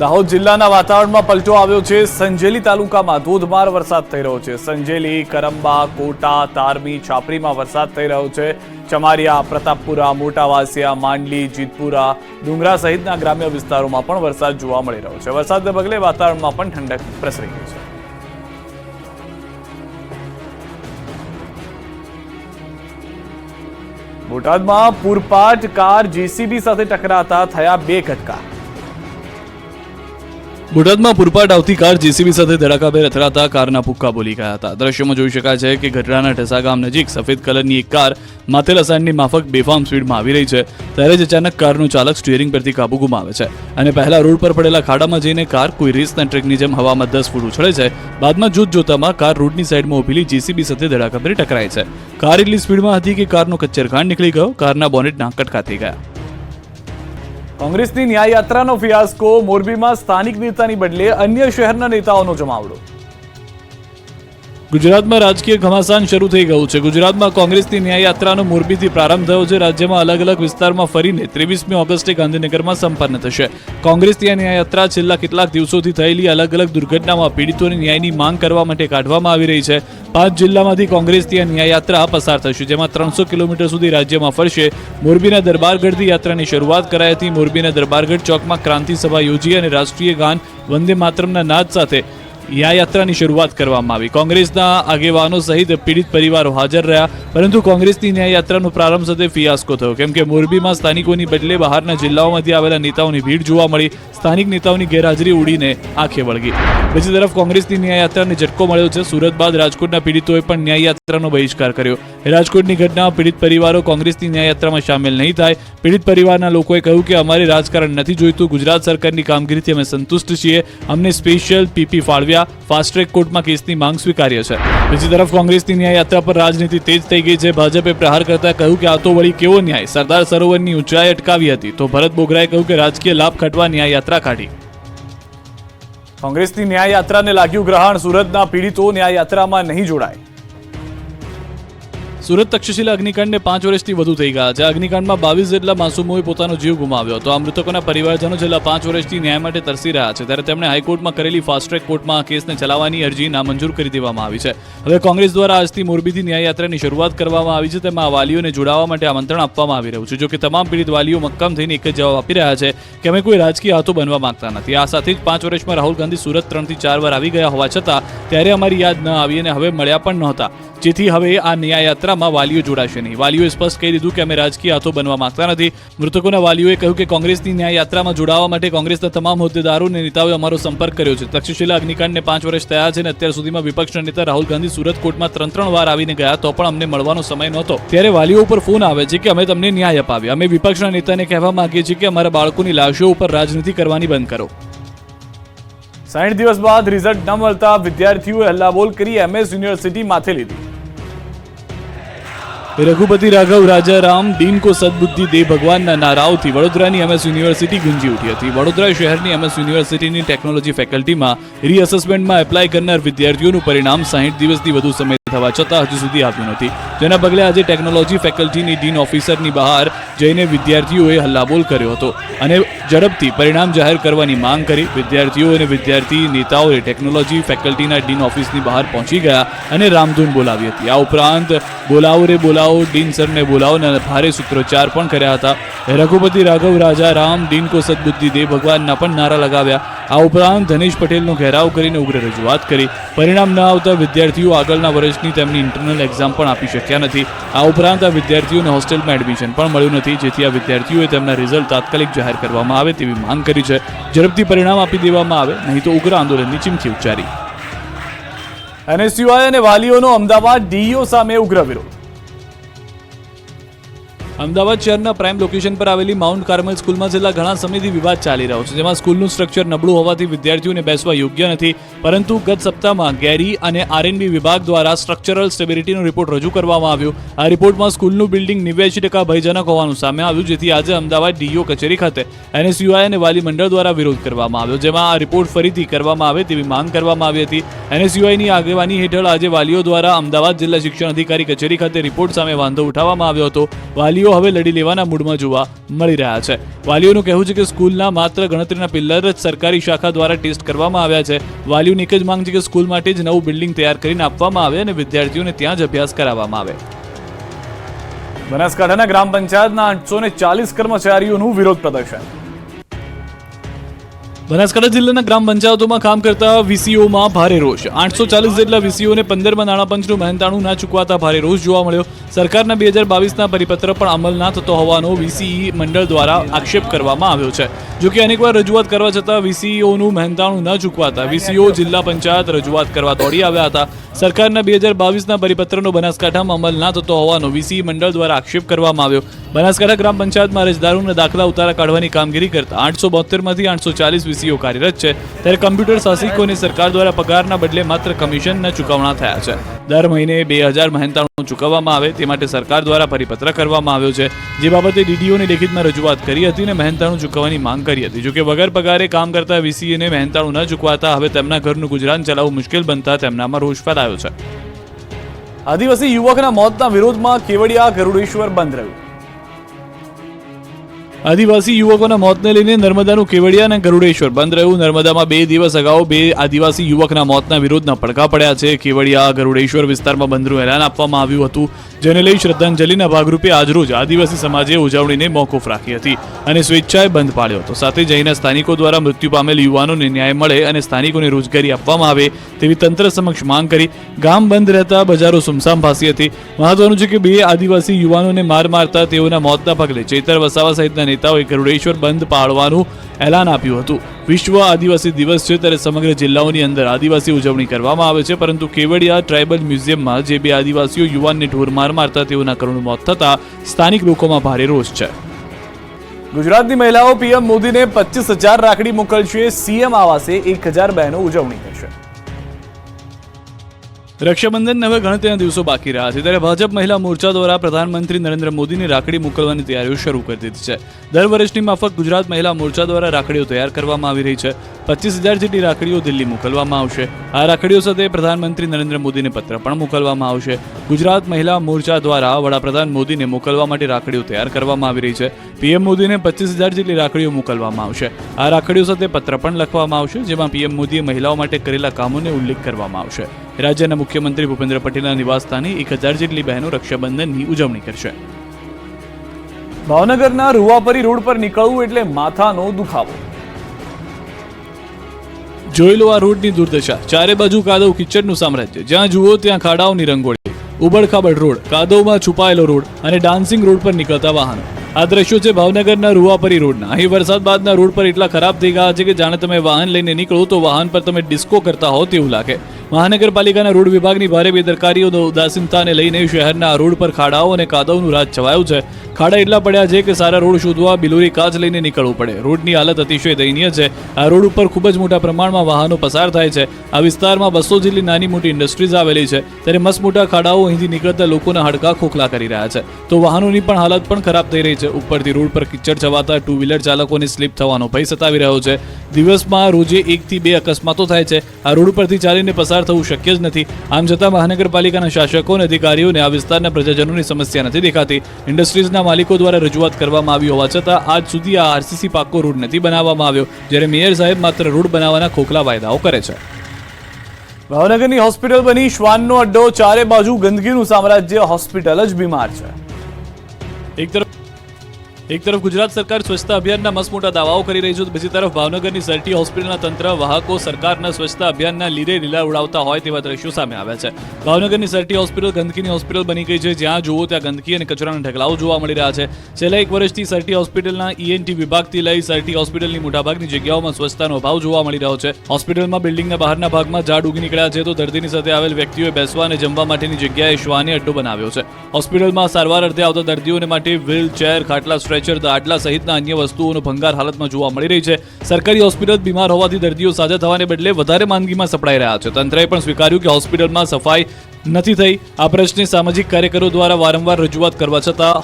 દાહોદ જિલ્લાના વાતાવરણમાં પલટો આવ્યો છે। સંજેલી તાલુકામાં ધોધમાર વરસાદ થઈ રહ્યો છે। સંજેલી, કરંબા, કોટા, તારમી, છાપરીમાં વરસાદ થઈ રહ્યો છે। ચમારિયા, પ્રતાપપુરા, મોટા વાસિયા, માંડલી, જીતપુરા, ડુંગરા સહિતના ગ્રામ્ય વિસ્તારોમાં પણ વરસાદ જોવા મળી રહ્યો છે। વરસાદને પગલે વાતાવરણમાં પણ ઠંડક પ્રસરી ગઈ છે। બોટાદમાં પૂરપાટ કાર જેસીબી સાથે ટકરાતા થયા 2 ઘટકા। બોટાદમાં પૂરપાટ આવતી કાર જેસીબી સાથે ધડાકાભેર અથડાતા કારના પુક્કા બોલી ગયા હતા। દ્રશ્યમાં જોઈ શકાય છે કે ગઢડાના ઠેસા ગામ નજીક સફેદ કલરની એક કાર માતેલા સાઈડની માફક બેફામ સ્પીડમાં આવી રહી છે, ત્યારે જ અચાનક કારનો ચાલક સ્ટીયરિંગ પરથી કાબુ ગુમાવે છે અને પહેલા રોડ પર પડેલા ખાડામાં જઈને કાર કોઈ રેસના ટ્રેકની જેમ હવામાં 10 ફૂટ ઉછળે છે। બાદમાં જોતજોતામાં કાર રોડની સાઈડમાં ઉભેલી જેસીબી સાથે ધડાકાભેર ટકરાય છે। કાર એટલી સ્પીડમાં હતી કે કારનો કચ્ચરઘાણ નીકળી ગયો, કારના બોનેટના કટકા થઈ ગયા। કોંગ્રેસની ન્યાય યાત્રાનો ફિયાસ્કો। મોરબીમાં સ્થાનિક નેતાની બદલે અન્ય શહેરના નેતાઓનો જમાવડો। ગુજરાતમાં રાજકીય ઘમાસાન શરૂ થઈ ગયું છે। ગુજરાતમાં કોંગ્રેસની ન્યાય યાત્રાનો મોરબીથી પ્રારંભ થયો છે। રાજ્યમાં અલગ અલગ વિસ્તારમાં ફરીને 23મી ઓગસ્ટે ગાંધીનગરમાં સંપન્ન થશે। કોંગ્રેસની આ ન્યાય યાત્રા છેલ્લા કેટલાક દિવસોથી થયેલી અલગ અલગ દુર્ઘટનામાં પીડિતોની ન્યાયની માંગ કરવા માટે કાઢવામાં આવી રહી છે। 5 જિલ્લામાંથી કોંગ્રેસની આ ન્યાય યાત્રા પસાર થશે, જેમાં 300 કિલોમીટર સુધી રાજ્યમાં ફરશે। મોરબીના દરબારગઢથી યાત્રાની શરૂઆત કરાઈ હતી। મોરબીના દરબારગઢ ચોકમાં ક્રાંતિ સભા યોજી અને રાષ્ટ્રીય ગાન વંદે માતરમના નાદ સાથે આ યાત્રાની શરૂઆત કરવામાં આવી। કોંગ્રેસના આગેવાનો સહિત પીડિત પરિવારો હાજર રહ્યા, પરંતુ કોંગ્રેસની ન્યાય યાત્રાનો પ્રારંભ સાથે ફિયાસ્કો થયો, કેમ કે મોરબીમાં સ્થાનિકોની બદલે બહારના જિલ્લાઓમાંથી આવેલા નેતાઓની ભીડ જોવા મળી। સ્થાનિક નેતાઓની ગેરહાજરી ઉડીને આંખે વળગી। બીજી તરફ કોંગ્રેસની ન્યાય યાત્રાને ઝટકો મળ્યો છે। સુરત બાદ રાજકોટના પીડિતોએ પણ ન્યાય યાત્રાનો બહિષ્કાર કર્યો। રાજકોટની ઘટનામાં પીડિત પરિવારો કોંગ્રેસની ન્યાય યાત્રામાં સામેલ નહીં થાય। પીડિત પરિવારના લોકોએ કહ્યું કે અમારે રાજકારણ નથી જોઈતું, ગુજરાત સરકારની કામગીરીથી અમે સંતુષ્ટ છીએ। અમને સ્પેશિયલ પીપી ફાળવ્યા, ફાસ્ટ ટ્રેક કોર્ટમાં કેસની માંગ સ્વીકાર્ય છે। બીજી તરફ કોંગ્રેસની ન્યાય યાત્રા પર રાજનીતિ તેજ થઈ ગઈ છે। ભાજપે પ્રહાર કરતા કહ્યું કે આ તો વળી કેવો ન્યાય, સરદાર સરોવરની ઊંચાઈ અટકાવી હતી, તો ભરત બોગરાએ કહ્યું કે રાજકીય લાભ ખટવા ન્યાય યાત્રા કાઢી। કોંગ્રેસની ન્યાય યાત્રાને લાગ્યું ગ્રહણ। સુરતના પીડિતો ન્યાય યાત્રામાં નહીં જોડાય। સુરત તક્ષશિલા અગ્નિકાંડને 5 વર્ષથી વધુ થઈ ગયા છે। અગ્નિકાંડમાં 22 જેટલા માસૂમોએ પોતાનો જીવ ગુમાવ્યો હતો। આ મૃતકોના પરિવારજનો છેલ્લા 5 વર્ષથી ન્યાય માટે તરસી રહ્યા છે, ત્યારે તેમણે હાઈકોર્ટમાં કરેલી ફાસ્ટ ટ્રેક કોર્ટમાં આ કેસને ચલાવવાની અરજી નામંજૂર કરી દેવામાં આવી છે। હવે કોંગ્રેસ દ્વારા આજથી મોરબીથી ન્યાય યાત્રાની શરૂઆત કરવામાં આવી છે। તેમાં વાલીઓને જોડાવા માટે આમંત્રણ આપવામાં આવી રહ્યું છે। જો કે તમામ પીડિત વાલીઓ મક્કમ થઈને એક જ જવાબ આપી રહ્યા છે કે અમે કોઈ રાજકીય હાથો બનવા માંગતા નથી। આ સાથે જ 5 વર્ષમાં રાહુલ ગાંધી સુરત 3 થી 4 વાર આવી ગયા હોવા છતાં ત્યારે અમારી યાદ ન આવી અને હવે મળ્યા પણ નહોતા, જેથી હવે આ ન્યાય યાત્રામાં વાલીઓ જોડાશે નહીં। વાલીઓએ સ્પષ્ટ કહી દીધું કે અમે રાજકીય હાથો બનવા માંગતા નથી। મૃતકોના વાલીઓએ કહ્યું કે કોંગ્રેસની ન્યાય યાત્રામાં જોડાવા માટે કોંગ્રેસના તમામ હોદ્દેદારો અને નેતાઓએ અમારો સંપર્ક કર્યો છે। તક્ષશિલા અગ્નિકાંડને 5 વર્ષ થયા છે અને અત્યાર સુધીમાં વિપક્ષના નેતા રાહુલ ગાંધી સુરત કોર્ટમાં 3 વાર આવીને ગયા, તો પણ અમને મળવાનો સમય નહોતો। ત્યારે વાલીઓ ઉપર ફોન આવે છે કે અમે તમને ન્યાય અપાવીએ। અમે વિપક્ષના નેતાને કહેવા માંગીએ છીએ કે અમારા બાળકોની લાશો ઉપર રાજનીતિ કરવાની બંધ કરો। 60 દિવસ બાદ રિઝલ્ટ ન મળતા વિદ્યાર્થીઓએ હલ્લાબોલ કરી MS યુનિવર્સિટી માથે લીધી। રઘુપતિ રાઘવ રાજારામ દીન કો સદબુદ્ધિ દે ભગવાનના નારાઓથી વડોદરાની MS યુનિવર્સિટી ગુંજી ઉઠી હતી। વડોદરા શહેરની MS યુનિવર્સિટીની ટેકનોલોજી ફેકલ્ટીમાં રીઅસેસમેન્ટમાં એપ્લાય કરનાર વિદ્યાર્થીઓનું પરિણામ 60 દિવસથી વધુ સમય થવા છતાં હજુ સુધી આવ્યું નથી, જેના પગલે આજે ટેકનોલોજી ફેકલ્ટીની ડીન ઓફિસરની બહાર જઈને વિદ્યાર્થીઓએ હલ્લાબોલ કર્યો હતો અને ઝડપથી પરિણામ જાહેર કરવાની માંગ કરી। વિદ્યાર્થીઓ અને વિદ્યાર્થી નેતાઓએ ટેકનોલોજી ફેકલ્ટીના ડીન ઓફિસની બહાર પહોંચી ગયા અને રામધૂન બોલાવી હતી। આ ઉપરાંત બોલાવો રે બોલાવો, ડીન સરને બોલાવોના ભારે સૂત્રોચ્ચાર પણ કર્યા હતા। રઘુપતિ રાઘવ રાજારામ દીન કો સદબુદ્ધિ દે ભગવાનના પણ નારા લગાવ્યા। આ ઉપરાંત ધનેશ પટેલનો ઘેરાવ કરીને ઉગ્ર રજૂઆત કરી। પરિણામ ન આવતા વિદ્યાર્થીઓ આગળના વર્ષની તેમની ઇન્ટરનલ એક્ઝામ પણ આપી શક્યા નથી। આ ઉપરાંત આ વિદ્યાર્થીઓને હોસ્ટેલમાં એડમિશન પણ મળ્યું નથી, જેથી આ વિદ્યાર્થીઓએ તેમના રિઝલ્ટ તાત્કાલિક જાહેર કરવામાં આવે તેવી માંગ કરી છે। ઝડપથી પરિણામ આપી દેવામાં આવે, નહીં તો ઉગ્ર આંદોલનની ચીમકી ઉચ્ચારી। NSUI અને વાલીઓનો અમદાવાદ DEO સામે ઉગ્ર વિરોધ। અમદાવાદ શહેરના પ્રાઇમ લોકેશન પર આવેલી માઉન્ટ કાર્મલ સ્કૂલમાં છેલ્લા ઘણા સમયથી વિવાદ ચાલી રહ્યો છે, જેમાં સ્કૂલનું સ્ટ્રક્ચર નબળું હોવાથી વિદ્યાર્થીઓને બેસવા યોગ્ય નથી। પરંતુ ગત સપ્તાહમાં ગેરી અને RNB વિભાગ દ્વારા સ્ટ્રક્ચરલ સ્ટેબિલિટીનો રિપોર્ટ રજૂ કરવામાં આવ્યો। આ રિપોર્ટમાં સ્કૂલનું બિલ્ડિંગ 89% ભયજનક હોવાનું સામે આવ્યું, જેથી આજે અમદાવાદ DEO કચેરી ખાતે NSUI અને વાલી મંડળ દ્વારા વિરોધ કરવામાં આવ્યો, જેમાં આ રિપોર્ટ ફરીથી કરવામાં આવે તેવી માંગ કરવામાં આવી હતી। NSUIની આગેવાની હેઠળ આજે વાલીઓ દ્વારા અમદાવાદ જિલ્લા શિક્ષણ અધિકારી કચેરી ખાતે રિપોર્ટ સામે વાંધો ઉઠાવવામાં આવ્યો હતો। વાલીઓ વાલીઓ હવે લડી લેવાના મૂડમાં જોવા મળી રહ્યા છે. વાલીઓનું કહેવું છે કે સ્કૂલના માત્ર ગણતરીના પિલ્લર જ સરકારી શાખા દ્વારા ટેસ્ટ કરવામાં આવ્યા છે. વાલીઓની એક જ માંગ છે કે સ્કૂલ માટે જ નવું બિલ્ડિંગ તૈયાર કરીને આપવામાં આવે અને વિદ્યાર્થીઓને ત્યાં જ અભ્યાસ કરાવવામાં આવે. બનાસકાંઠાના ગ્રામ પંચાયતના 840 કર્મચારીઓનું વિરોધ પ્રદર્શન. બનાસકાંઠા જિલ્લાના ગ્રામ પંચાયતોમાં કામ કરતા વીસીઓમાં ભારે રોષ. 840 જેટલા વીસીઓને 15માં નાણાપંચનું મહેનતાણું ના ચૂકવાતા ભારે રોષ જોવા મળ્યો. સરકારના 2022ના પરિપત્ર પણ અમલ ના થતો હોવાનો વીસીઈ મંડળ દ્વારા આક્ષેપ કરવામાં આવ્યો છે. જોકે અનેકવાર રજૂઆત કરવા છતાં વીસીઓનું મહેનતાણું ન ચૂકવાતા વીસીઓ જિલ્લા પંચાયત રજૂઆત કરવા દોડી આવ્યા હતા. સરકારના 2022ના પરિપત્રનો બનાસકાંઠામાં અમલ ના થતો હોવાનો વીસીઈ મંડળ દ્વારા આક્ષેપ કરવામાં આવ્યો. બનાસકાંઠા ગ્રામ પંચાયતમાં અરજદારોના દાખલા ઉતારા કાઢવાની કામગીરી કરતા 872માંથી 840 વીસીઓ કાર્યરત છે. ત્યારે કમ્પ્યુટર સાહસિકોને સરકાર દ્વારા પગારના બદલે માત્ર કમિશનના ચૂકવણા થયા છે. દર મહિને 2000 મહેનતાણું ચૂકવવામાં આવે તે માટે સરકાર દ્વારા પરિપત્ર કરવામાં આવ્યો છે. જે બાબતે ડીડીઓને લેખિતમાં રજૂઆત કરી હતી અને મહેનતાણું ચૂકવવાની માંગ કરી હતી. જોકે વગર પગારે કામ કરતા વીસીએને મહેનતાણું ન ચૂકવાતા હવે તેમના ઘરનું ગુજરાન ચલાવવું મુશ્કેલ બનતા તેમનામાં રોષ ફેલાયો છે. આદિવાસી યુવકના મોતના વિરોધમાં કેવડિયા ગરુડેશ્વર બંધ રહ્યું. આદિવાસી યુવકોના મોતને લઈને નર્મદાનું કેવડિયા અને ગરુડેશ્વર બંધ રહ્યું. નર્મદામાં 2 દિવસ અગાઉ 2 આદિવાસી યુવકના મોતના વિરોધના પડઘા પડ્યા છે. કેવડિયા ગરુડેશ્વર વિસ્તારમાં બંધનું એલાન આપવામાં આવ્યું હતું, જેને લઈ શ્રદ્ધાંજલિના ભાગરૂપે આજરોજ આદિવાસી સમાજે ઉજવણીને મોકૂફ રાખી હતી અને સ્વેચ્છાએ બંધ પાડ્યો હતો. સાથે જ અહીંના સ્થાનિકો દ્વારા મૃત્યુ પામેલ યુવાનોને ન્યાય મળે અને સ્થાનિકોને રોજગારી આપવામાં આવે તેવી તંત્ર સમક્ષ માંગ કરી. ગામ બંધ રહેતા બજારો સુમસામ ભાસી હતી. મહત્વનું છે કે 2 આદિવાસી યુવાનોને માર મારતા તેઓના મોતના પગલે ચૈતર વસાવા સહિતના નેતાઓએ ગરુડેશ્વર બંધ પાડવાનું એલાન આપ્યું હતું. વિશ્વ આદિવાસી દિવસ છે ત્યારે સમગ્ર જિલ્લાઓની અંદર આદિવાસી ઉજવણી કરવામાં આવે છે, પરંતુ કેવડિયા ટ્રાઇબલ મ્યુઝિયમમાં જે 2 આદિવાસીઓ યુવાનને ઢોરમાર મારતા તેઓના કરુણ મોત થતા સ્થાનિક લોકોમાં ભારે રોષ છે. ગુજરાતની મહિલાઓ પીએમ મોદીને 25,000 રાખડી મોકલશે. સીએમ આવાસે 1,000 બહેનો ઉજવણી કરશે. રક્ષાબંધન હવે ગણતરીના દિવસો બાકી રહ્યા છે ત્યારે ભાજપ મહિલા મોરચા દ્વારા પ્રધાનમંત્રી નરેન્દ્ર મોદીને રાખડી મોકલવાની તૈયારીઓ શરૂ કરી દીધી છે. દર વર્ષની માફક ગુજરાત મહિલા મોરચા દ્વારા રાખડીઓ તૈયાર કરવામાં આવી રહી છે. 25,000 જેટલી રાખડીઓ દિલ્હી મોકલવામાં આવશે. આ રાખડીઓ સાથે પ્રધાનમંત્રી નરેન્દ્ર મોદીને પત્ર પણ મોકલવામાં આવશે. ગુજરાત મહિલા મોરચા દ્વારા વડાપ્રધાન મોદીને મોકલવા માટે રાખડીઓ તૈયાર કરવામાં આવી રહી છે. પીએમ મોદીને 25,000 જેટલી રાખડીઓ મોકલવામાં આવશે. આ રાખડીઓ સાથે પત્ર પણ લખવામાં આવશે, જેમાં પીએમ મોદીએ મહિલાઓ માટે કરેલા કામોને ઉલ્લેખ કરવામાં આવશે. રાજ્યના મુખ્યમંત્રી ભૂપેન્દ્ર પટેલના નિવાસસ્થાને 1,000 જેટલી બહેનો રક્ષાબંધનની ઉજવણી કરશે. ભાવનગરના રૂવાપરી રોડ પર નીકળવું એટલે માથાનો દુખાવો. જોઈ લો આ રોડની દુર્દશા. ચારે બાજુ કાદવ કિચડનું સામ્રાજ્ય. જ્યાં જુઓ ત્યાં ખાડાઓની રંગોળી, ઉબડખાબડ રોડ, કાદવમાં છુપાયેલો રોડ અને ડાન્સિંગ રોડ પર નીકળતા વાહનો. આ દ્રશ્યો છે ભાવનગરના રૂવાપરી રોડના. અહીં વરસાદ બાદના રોડ પર એટલા ખરાબ થઈ ગયા છે કે જાણે તમે વાહન લઈને નીકળો તો વાહન પર તમે ડિસ્કો કરતા હો તેવું લાગે. મહાનગરપાલિકાના રોડ વિભાગની ભારે બેદરકારીઓનો ઉદાસીનતાને લઈને શહેરના આ રોડ પર ખાડાઓ અને કાદવનું રાજ છવાયું છે. ખાડા એટલા પડ્યા છે કે સારા રોડ શોધવા બિલોરી કાચ લઈને નીકળવું પડે. રોડની હાલત અતિશય દયનીય છે. આ રોડ ઉપર ખૂબ જ મોટા પ્રમાણમાં વાહનો પસાર થાય છે. આ વિસ્તારમાં 200 જેટલી નાની મોટી ઇન્ડસ્ટ્રીઝ આવેલી છે, ત્યારે મસમોટા ખાડાઓ અહીંથી નીકળતા લોકોના હાડકાં ખોખલા કરી રહ્યા છે. તો વાહનોની પણ હાલત પણ ખરાબ થઈ રહી છે. ઉપરથી રોડ પર કિચડ છવાતા 2 વ્હીલર ચાલકોને સ્લીપ થવાનો ભય સતાવી રહ્યો છે. દિવસમાં રોજે 1 થી 2 અકસ્માતો થાય છે. આ રોડ પરથી ચાલીને પસાર થવું શક્ય જ નથી. આમ છતાં મહાનગરપાલિકાના શાસકો અને અધિકારીઓને આ વિસ્તારના પ્રજાજનોની સમસ્યા નથી દેખાતી. ઇન્ડસ્ટ્રીઝના માલિકો દ્વારા રજૂઆત કરવામાં આવી હોવા છતાં આજ સુધી આ આરસીસી પાકો રોડ નથી બનાવવામાં આવ્યો, જ્યારે મેયર સાહેબ માત્ર રોડ બનાવવાના ખોખલા વાયદાઓ કરે છે. ભાવનગરની હોસ્પિટલ બની શ્વાનનો અડ્ડો. ચારે બાજુ ગંદકીનું સામ્રાજ્ય. હોસ્પિટલ જ બીમાર છે. એક તરફ ગુજરાત સરકાર સ્વચ્છતા અભિયાનના મસમોટા દાવાઓ કરી રહી છે, તો બીજી તરફ ભાવનગરની સરટી હોસ્પિટલના તંત્ર વાહકો સરકારના સ્વચ્છતા અભિયાનના લીરે લીલા ઉડાવતા હોય તેવા દ્રશ્યો સામે આવ્યા છે. ભાવનગરની સરટી હોસ્પિટલ ગંદકીની હોસ્પિટલ બની ગઈ છે. જ્યાં જુઓ ત્યાં ગંદકી અને કચરાના ઢગલાઓ જોવા મળી રહ્યા છે. છેલ્લા 1 વર્ષથી સરટી હોસ્પિટલના ઈએનટી વિભાગથી લઈ સરટી હોસ્પિટલની મોટાભાગની જગ્યાઓમાં સ્વચ્છતાનો અભાવ જોવા મળી રહ્યો છે. હોસ્પિટલમાં બિલ્ડિંગના બહારના ભાગમાં ઝાડ ઉગી નીકળ્યા છે, તો દર્દીની સાથે આવેલ વ્યક્તિઓએ બેસવા અને જમવા માટેની જગ્યાએ શ્વાને અડ્ડો બનાવ્યો છે. હોસ્પિટલમાં સારવાર અર્થે આવતા દર્દીઓને માટે વ્હીલચેર, ખાટલા, સ્ટ્રેચર, દાટલા સહિતના અન્ય વસ્તુઓનો ભંગાર હાલતમાં જોવા મળી રહી છે. સરકારી હોસ્પિટલ બીમાર હોવાથી દર્દીઓ સાજા થવાને બદલે વધારે માંદગીમાં સપડાઈ રહ્યા છે. તંત્રએ પણ સ્વીકાર્યું કે હોસ્પિટલમાં સફાઈ નથી થઈ. આ પ્રશ્ને સામાજિક કાર્યકરો દ્વારા વારંવાર રજૂઆત કરવા છતાં